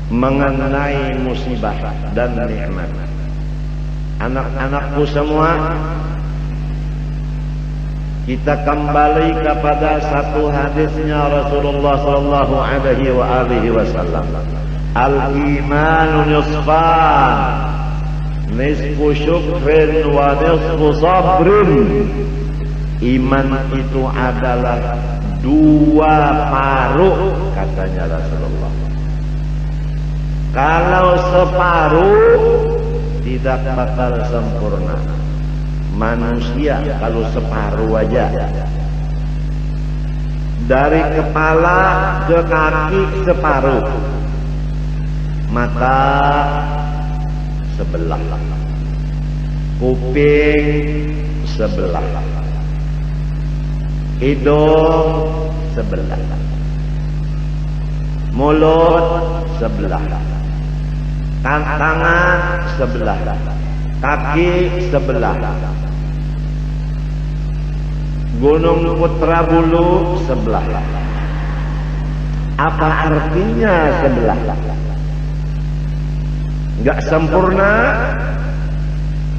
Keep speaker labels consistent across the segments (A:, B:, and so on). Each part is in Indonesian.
A: mengenai musibah dan nikmat. Anak-anakku semua, kita kembali kepada satu hadisnya Rasulullah sallallahu alaihi wasallam. Al-imanu nisfan, nisfu syukrin wa nisfu sabrin. Iman itu adalah dua paruh, katanya Rasulullah. Kalau separuh tidak bakal sempurna. Manusia kalau separuh aja, dari kepala ke kaki separuh, mata sebelah, kuping sebelah, hidung sebelah, mulut sebelah, tangan sebelah, kaki sebelah, Gunung Putra Bulu sebelah. Apa artinya sebelah? Enggak sempurna,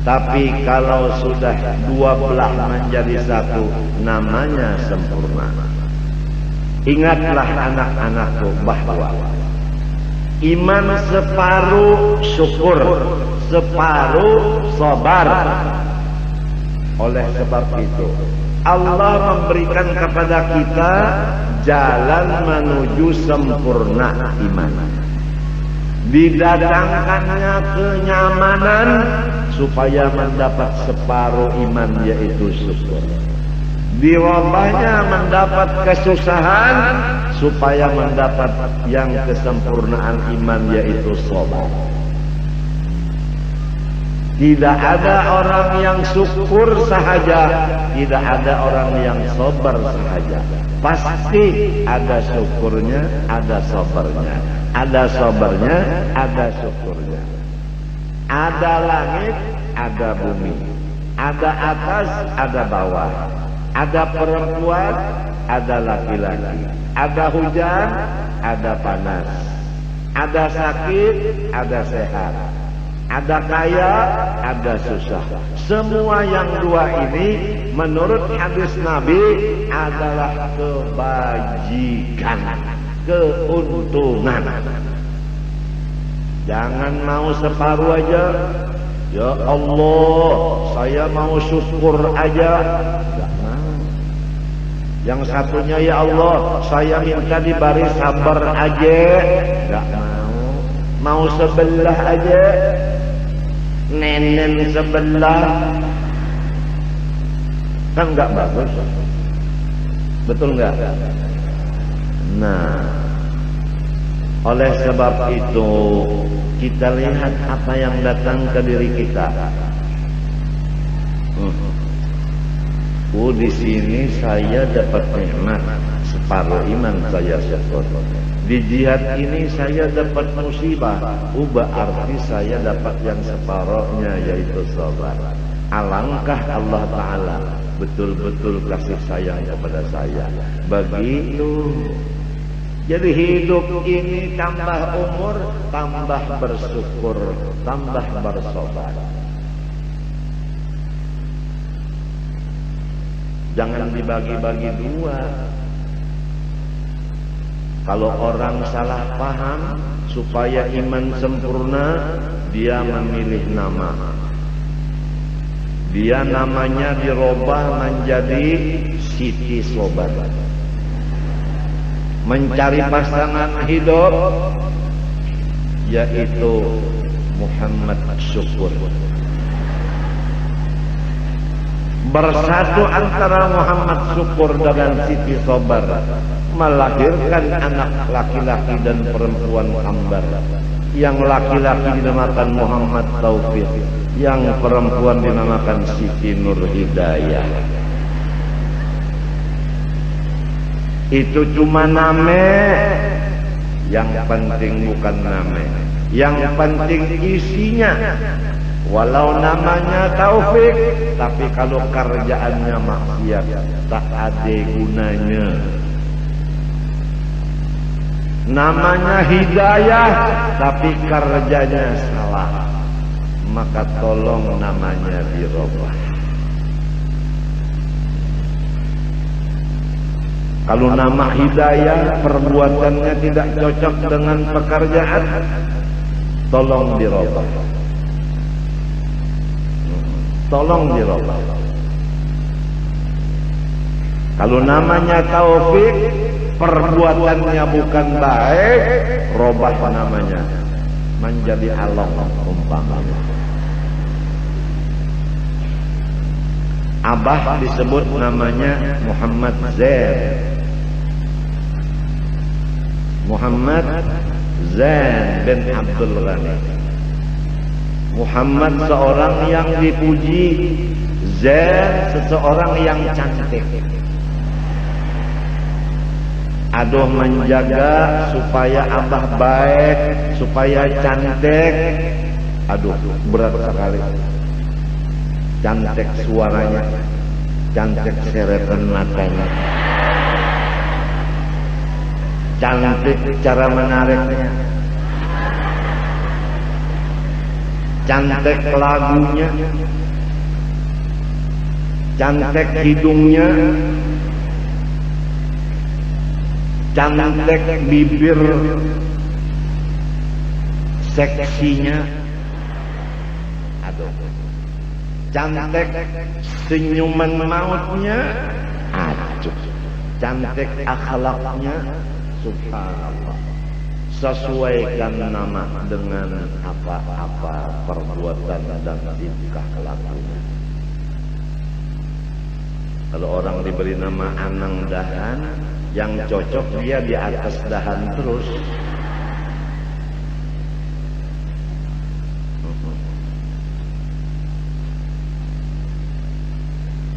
A: tapi kalau sudah dua belah menjadi satu, namanya sempurna. Ingatlah anak-anakku bahwa iman separuh syukur, separuh sabar. Oleh sebab itu Allah memberikan kepada kita jalan menuju sempurna iman. Didatangkannya kenyamanan supaya mendapat separuh iman, yaitu syukur. Dirobahnya mendapat kesusahan supaya mendapat yang kesempurnaan iman, yaitu sabar. Tidak ada orang yang syukur sahaja, tidak ada orang yang sabar sahaja. Pasti ada syukurnya, ada sabarnya. Ada sabarnya, ada syukurnya. Ada langit, ada bumi. Ada atas, ada bawah. Ada perempuan, ada laki-laki. Ada hujan, ada panas. Ada sakit, ada sehat. Ada kaya, ada susah. Semua yang dua ini menurut hadis Nabi adalah kebajikan, keuntungan. Jangan mau separuh aja. Ya Allah, saya mau syukur aja. Enggak mau. Yang satunya, ya Allah, saya minta diberi sabar aja. Enggak mau. Mau sebelah aja. Nenen sebelah, kan nggak bagus, betul nggak? Nah, oleh sebab itu kita lihat apa yang datang ke diri kita. Di sini saya dapat nikmat, separuh iman saya syukur. Di jihad ini saya dapat musibah, berarti saya dapat yang separohnya, yaitu sabar. Alangkah Allah Ta'ala betul-betul kasih sayang kepada saya. Begitu. Jadi hidup ini tambah umur, tambah bersyukur, tambah bersabar. Jangan dibagi-bagi dua. Kalau orang salah paham, supaya iman sempurna, dia memilih nama. Dia namanya dirubah menjadi Siti Sobat. Mencari pasangan hidup, yaitu Muhammad Syukur. Bersatu antara Muhammad Syukur dengan Siti Sobar, melahirkan anak laki-laki dan perempuan kembar. Yang laki-laki dinamakan Muhammad Taufik, yang perempuan dinamakan Siti Nur Hidayah. Itu cuma nama, yang penting bukan nama, yang penting isinya. Walau namanya Taufik, tapi kalau kerjaannya maksiat, tak ada gunanya. namanya hidayah tapi kerjanya salah, maka tolong namanya dirubah. Kalau nama hidayah perbuatannya tidak cocok dengan pekerjaan, tolong dirubah. Tolong dirubah. Kalau namanya taufik, perbuatannya bukan baik, robah namanya menjadi along umpamanya. Abah disebut namanya Muhammad Zain. Muhammad Zain bin Abdul Ghani. Muhammad seorang yang dipuji, Zain seseorang yang cantik. Aduh, menjaga supaya abah baik, supaya cantik. Aduh, berat sekali. Cantik suaranya, cantik seretan matanya, cantik cara menariknya, cantik lagunya, cantik hidungnya, cantik bibir seksinya, aduh, cantik senyuman mautnya, aduh, cantik akhlaknya, subhanallah. Sesuaikan nama dengan apa-apa perbuatan dan tingkah lakunya. Kalau orang diberi nama Anang Dahan, yang cocok dia di atas dahan terus.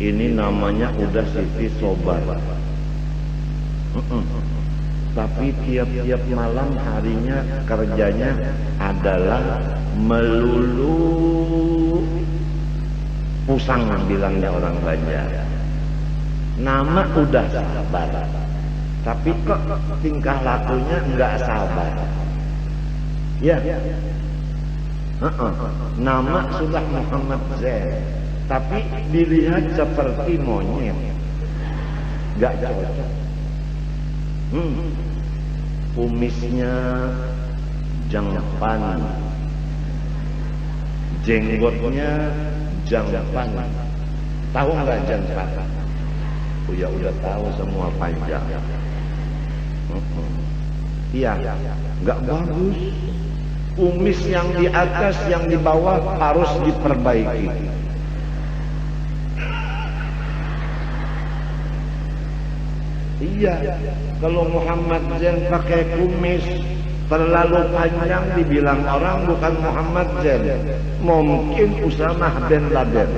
A: Ini namanya udah Siti Sobar. Tapi tiap-tiap malam harinya kerjanya adalah melulu pusang, bilangnya orang Banjar. Nama udah sabar, tapi kok tingkah lakunya enggak sabar. Ya, nama sudah Muhammad Zain, tapi dilihat seperti monyet, enggak cocok. Kumisnya jangpan, jenggotnya jangpan. Tahu nggak jangpan? Oh ya, udah tahu semua, panjang. Iya, nggak bagus. Kumis yang di atas, yang di bawah harus diperbaiki. Iya, kalau Muhammad Zain pakai kumis terlalu panjang, dibilang orang bukan Muhammad Zain, mungkin Usamah bin Laden.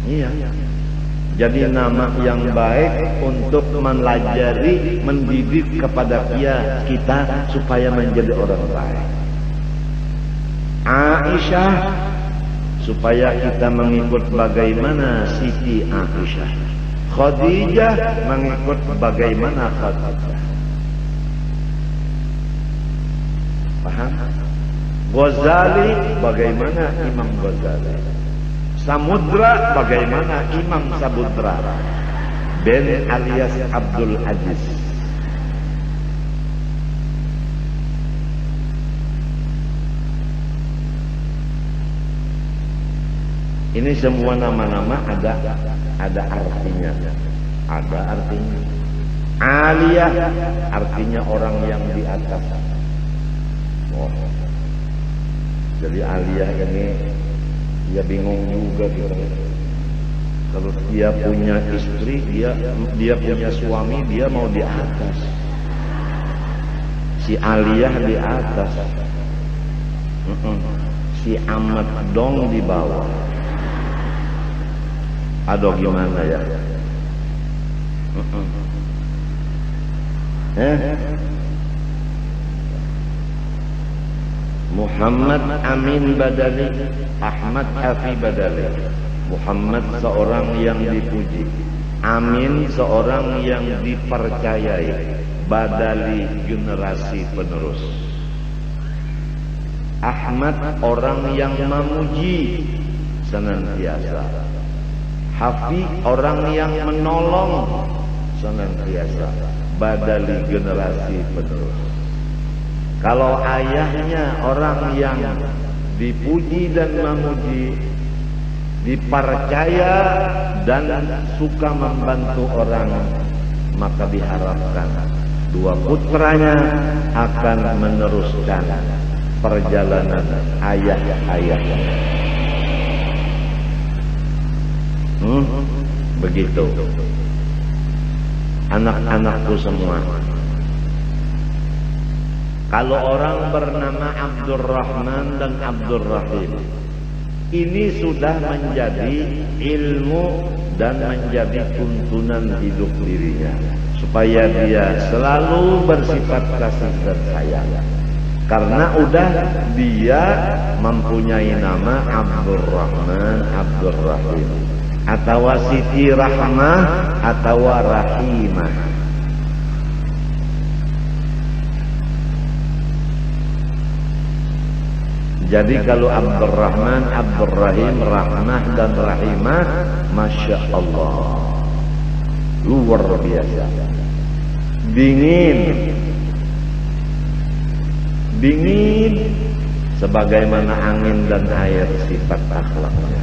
A: Iya. Jadi nama yang baik untuk melajari, mendidik kepada kita supaya menjadi orang baik. Aisyah, supaya kita mengikut bagaimana Siti Aisyah. Khadijah, mengikut bagaimana Khadijah. Paham? Ghazali, bagaimana Imam Ghazali. Samudra, bagaimana Imam Samudra bin alias Abdul Aziz. Ini semua nama-nama ada artinya. Ada artinya. Aliyah artinya orang yang di atas. Oh. Jadi aliyah ini dia bingung juga dia. Kalau dia punya istri, dia punya suami, dia mau di atas. Si aliyah di atas. Si Ahmad dong di bawah. Aduh, gimana ya? Muhammad Amin Badali, Ahmad Afi Badali. Muhammad seorang yang dipuji, Amin seorang yang dipercayai, badali generasi penerus. Ahmad orang yang memuji senantiasa. Hafi orang yang menolong senantiasa, badali generasi penerus. Kalau ayahnya orang yang dipuji dan memuji, dipercaya dan suka membantu orang, maka diharapkan dua putranya akan meneruskan perjalanan ayah-ayahnya. Begitu. Anak-anakku semua. Kalau orang bernama Abdurrahman dan Abdurrahim, ini sudah menjadi ilmu dan menjadi tuntunan hidup dirinya, supaya dia selalu bersifat kasih dan sayang. Karena udah dia mempunyai nama Abdurrahman, Abdurrahim, atau Siti Rahmah, atau Rahimah. Jadi kalau Abdurrahman, Abdurrahim, Rahmah dan Rahimah, Masya Allah, luar biasa. Dingin, sebagaimana angin dan air sifat akhlaknya.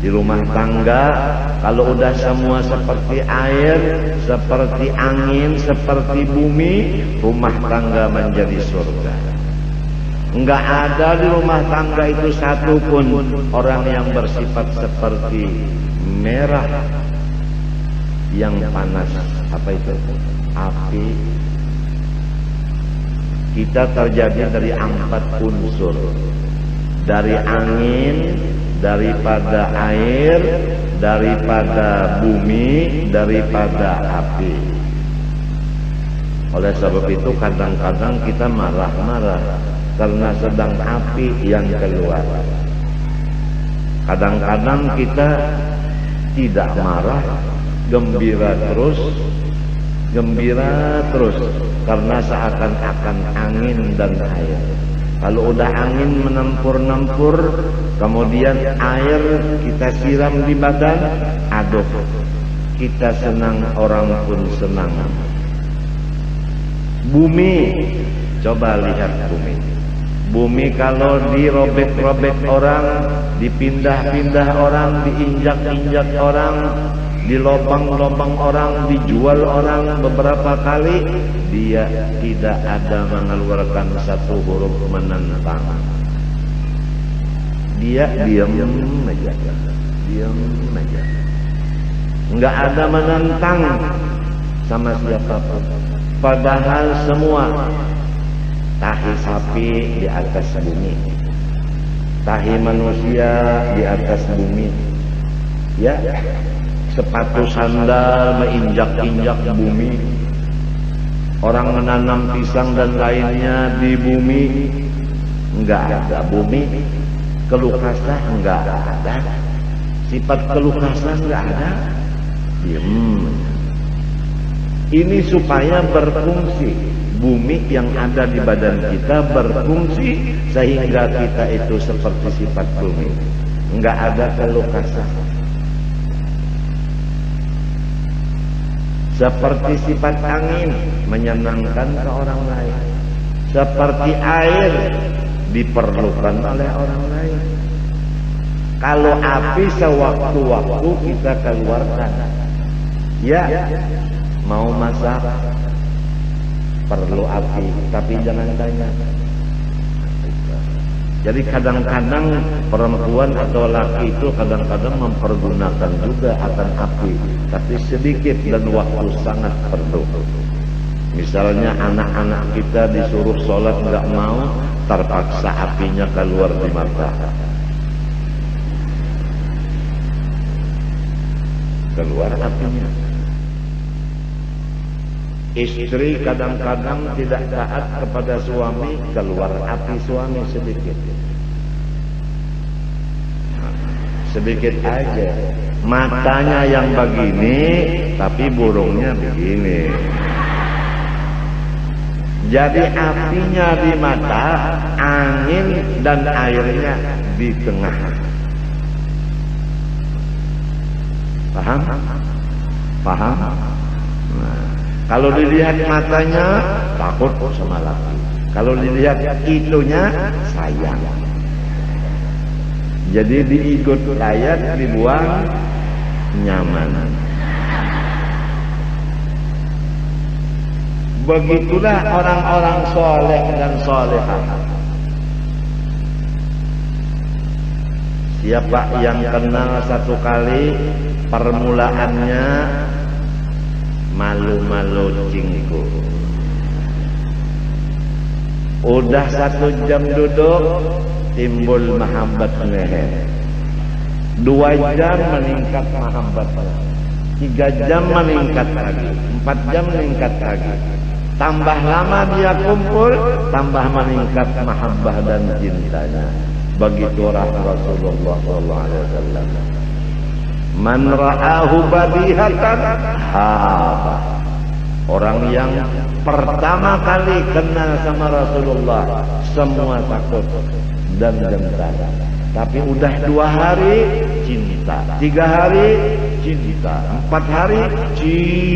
A: Di rumah tangga, kalau udah semua seperti air, seperti angin, seperti bumi, rumah tangga menjadi surga. Enggak ada di rumah tangga itu satu pun orang yang bersifat seperti merah yang panas. Apa itu? Api. Kita terjadi dari 4 unsur. Dari angin, daripada air, daripada bumi, daripada api. Oleh sebab itu kadang-kadang kita marah-marah karena sedang api yang keluar. Kadang-kadang kita tidak marah, gembira terus karena seakan-akan angin dan air. Kalau udah angin menempur-nempur, kemudian air kita siram di badan, aduh, kita senang, orang pun senang. Bumi, coba lihat bumi. Bumi kalau dirobek-robek orang, dipindah-pindah orang, diinjak-injak orang, dilobang-lobang orang, dijual orang beberapa kali, dia tidak ada mengeluarkan satu huruf menentang. Dia diam aja, nggak ada menentang sama siapapun. Padahal semua tahi sapi di atas bumi, tahi manusia di atas bumi, ya, sepatu sandal menginjak-injak bumi, orang menanam pisang dan lainnya di bumi, enggak ada bumi. Keluh kesah enggak ada, sifat keluh kesah enggak ada, diam. Ini supaya berfungsi. Bumi yang ada di badan kita berfungsi sehingga kita itu seperti sifat bumi, enggak ada keluh kesah. Seperti sifat angin menyenangkan ke orang lain, seperti air diperlukan oleh orang lain. Kalau api sewaktu-waktu kita keluarkan, ya, mau masak perlu api, tapi jangan tanya. Jadi kadang-kadang perempuan atau laki itu kadang-kadang mempergunakan juga akan api, tapi sedikit dan waktu sangat perlu. Misalnya anak-anak kita disuruh sholat nggak mau, terpaksa apinya keluar di mata. Keluar apinya. Istri kadang-kadang tidak taat kepada suami, keluar api suami sedikit. sedikit aja. Matanya yang begini, tapi burungnya begini. Jadi apinya di mata, angin dan airnya di tengah. Paham? Paham? Nah, kalau dilihat matanya, takut sama laki. Kalau dilihat itunya, sayang. Jadi diikut layat, dibuang nyaman. Begitulah orang-orang soleh dan solehah. Siapa yang kenal satu kali, permulaannya malu-malu cinggu. Udah 1 jam duduk, timbul mahabbat leher. 2 jam meningkat mahabbat, 3 jam meningkat lagi, 4 jam meningkat lagi. Tambah lama dia kumpul, tambah meningkat mahabbah dan cintanya. Begitu Rasulullah SAW. Man ra'ahu badihatan haba. Orang yang pertama kali kenal sama Rasulullah, semua takut dan gentar. Tapi udah 2 hari cinta, 3 hari cinta, 4 hari cinta.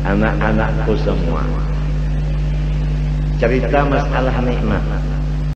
A: Anak-anakku semua, cerita masalah nikmat.